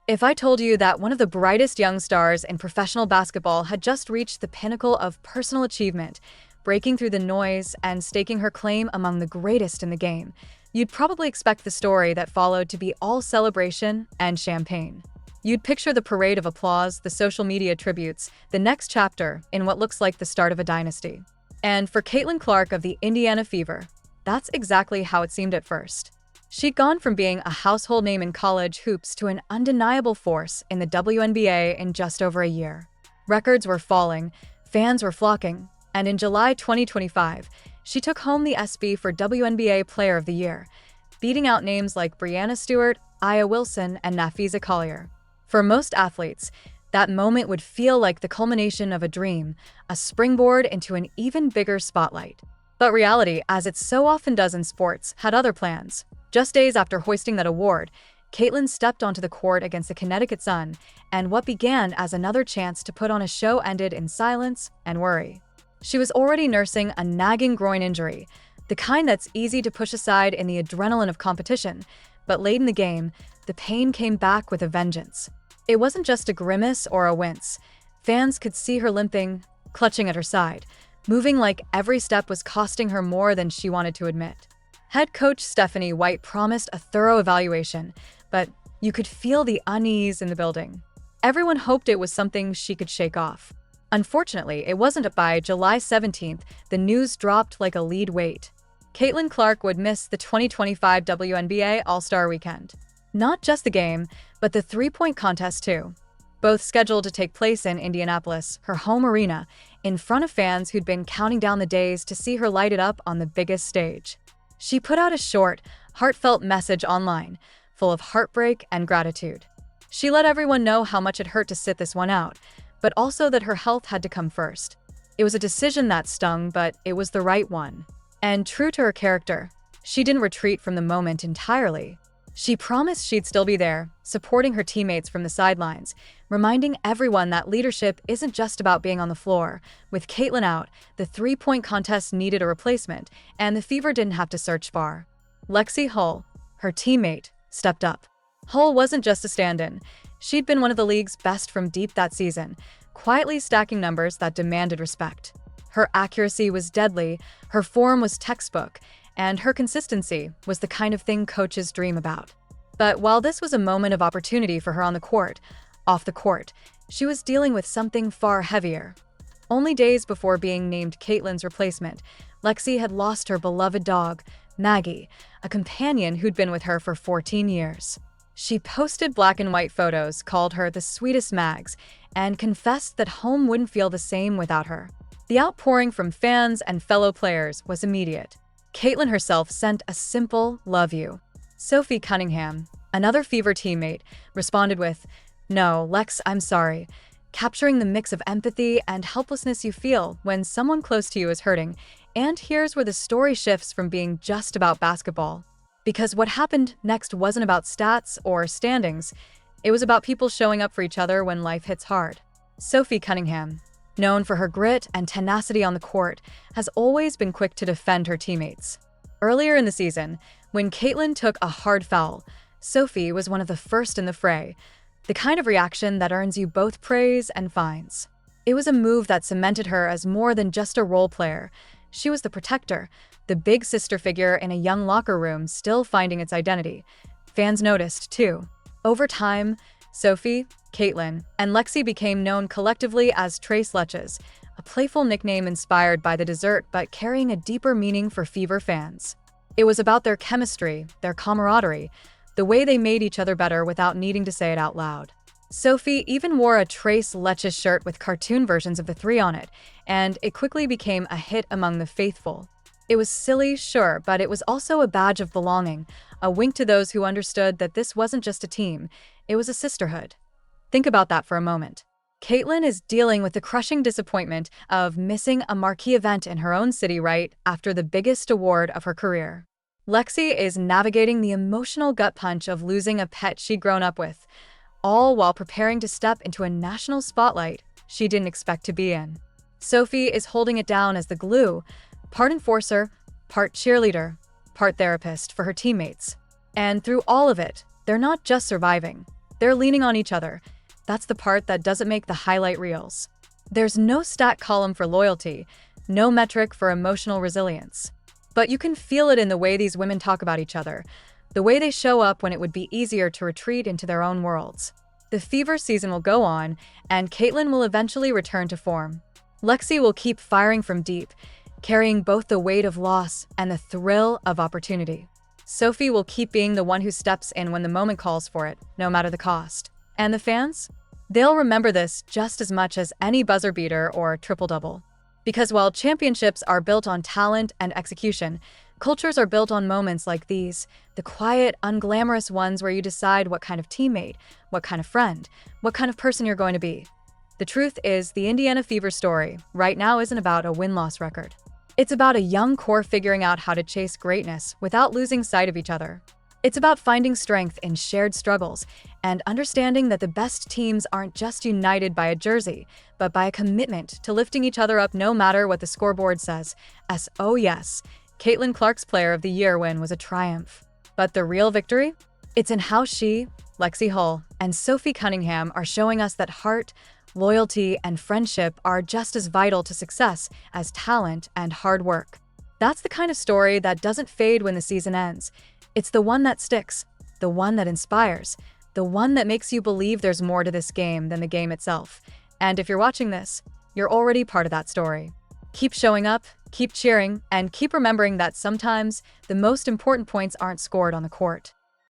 If I told you that one of the brightest young stars in professional basketball had just reached the pinnacle of personal achievement, breaking through the noise and staking her claim among the greatest in the game, you'd probably expect the story that followed to be all celebration and champagne. You'd picture the parade of applause, the social media tributes, the next chapter in what looks like the start of a dynasty. And for Caitlin Clark of the Indiana Fever, that's exactly how it seemed at first. She'd gone from being a household name in college hoops to an undeniable force in the WNBA in just over a year. Records were falling, fans were flocking, and in July 2025, she took home the ESPY for WNBA Player of the Year, beating out names like Breanna Stewart, Aya Wilson, and Nafisa Collier. For most athletes, that moment would feel like the culmination of a dream, a springboard into an even bigger spotlight. But reality, as it so often does in sports, had other plans. Just days after hoisting that award, Caitlin stepped onto the court against the Connecticut Sun, and what began as another chance to put on a show ended in silence and worry. She was already nursing a nagging groin injury, the kind that's easy to push aside in the adrenaline of competition, but late in the game, the pain came back with a vengeance. It wasn't just a grimace or a wince. Fans could see her limping, clutching at her side, moving like every step was costing her more than she wanted to admit. Head coach Stephanie White promised a thorough evaluation, but you could feel the unease in the building. Everyone hoped it was something she could shake off. Unfortunately, it wasn't. By July 17th, the news dropped like a lead weight. Caitlin Clark would miss the 2025 WNBA All-Star Weekend. Not just the game, but the three-point contest too. Both scheduled to take place in Indianapolis, her home arena, in front of fans who'd been counting down the days to see her light it up on the biggest stage. She put out a short, heartfelt message online, full of heartbreak and gratitude. She let everyone know how much it hurt to sit this one out, but also that her health had to come first. It was a decision that stung, but it was the right one. And true to her character, she didn't retreat from the moment entirely. She promised she'd still be there, supporting her teammates from the sidelines, reminding everyone that leadership isn't just about being on the floor. With Caitlin out, the three-point contest needed a replacement, and the Fever didn't have to search far. Lexie Hull, her teammate, stepped up. Hull wasn't just a stand-in. She'd been one of the league's best from deep that season, quietly stacking numbers that demanded respect. Her accuracy was deadly, her form was textbook, and her consistency was the kind of thing coaches dream about. But while this was a moment of opportunity for her on the court, off the court, she was dealing with something far heavier. Only days before being named Caitlin's replacement, Lexie had lost her beloved dog, Maggie, a companion who'd been with her for 14 years. She posted black and white photos, called her the sweetest Mags, and confessed that home wouldn't feel the same without her. The outpouring from fans and fellow players was immediate. Caitlin herself sent a simple "love you." Sophie Cunningham, another Fever teammate, responded with, "No, Lex, I'm sorry," capturing the mix of empathy and helplessness you feel when someone close to you is hurting. And here's where the story shifts from being just about basketball. Because what happened next wasn't about stats or standings, it was about people showing up for each other when life hits hard. Sophie Cunningham, known for her grit and tenacity on the court, has always been quick to defend her teammates. Earlier in the season, when Caitlin took a hard foul, Sophie was one of the first in the fray, the kind of reaction that earns you both praise and fines. It was a move that cemented her as more than just a role player. She was the protector, the big sister figure in a young locker room still finding its identity. Fans noticed, too. Over time, Sophie, Caitlin, and Lexie became known collectively as Tres Leches, a playful nickname inspired by the dessert but carrying a deeper meaning for Fever fans. It was about their chemistry, their camaraderie, the way they made each other better without needing to say it out loud. Sophie even wore a Tres Leches shirt with cartoon versions of the three on it, and it quickly became a hit among the faithful. It was silly, sure, but it was also a badge of belonging, a wink to those who understood that this wasn't just a team, it was a sisterhood. Think about that for a moment. Caitlin is dealing with the crushing disappointment of missing a marquee event in her own city right after the biggest award of her career. Lexie is navigating the emotional gut punch of losing a pet she'd grown up with, all while preparing to step into a national spotlight she didn't expect to be in. Sophie is holding it down as the glue, part enforcer, part cheerleader, part therapist for her teammates. And through all of it, they're not just surviving, They're leaning on each other. That's the part that doesn't make the highlight reels. There's no stat column for loyalty, no metric for emotional resilience. But you can feel it in the way these women talk about each other, the way they show up when it would be easier to retreat into their own worlds. The fever season will go on, and Caitlin will eventually return to form. Lexie will keep firing from deep, carrying both the weight of loss and the thrill of opportunity. Sophie will keep being the one who steps in when the moment calls for it, no matter the cost. And the fans? They'll remember this just as much as any buzzer beater or triple-double. Because while championships are built on talent and execution, cultures are built on moments like these, the quiet, unglamorous ones where you decide what kind of teammate, what kind of friend, what kind of person you're going to be. The truth is, the Indiana Fever story right now isn't about a win-loss record. It's about a young core figuring out how to chase greatness without losing sight of each other. It's about finding strength in shared struggles and understanding that the best teams aren't just united by a jersey, but by a commitment to lifting each other up no matter what the scoreboard says. Oh yes, Caitlin Clark's Player of the Year win was a triumph. But the real victory? It's in how she, Lexie Hull, and Sophie Cunningham are showing us that heart, loyalty, and friendship are just as vital to success as talent and hard work. That's the kind of story that doesn't fade when the season ends. It's the one that sticks, the one that inspires, the one that makes you believe there's more to this game than the game itself. And if you're watching this, you're already part of that story. Keep showing up, keep cheering, and keep remembering that sometimes the most important points aren't scored on the court.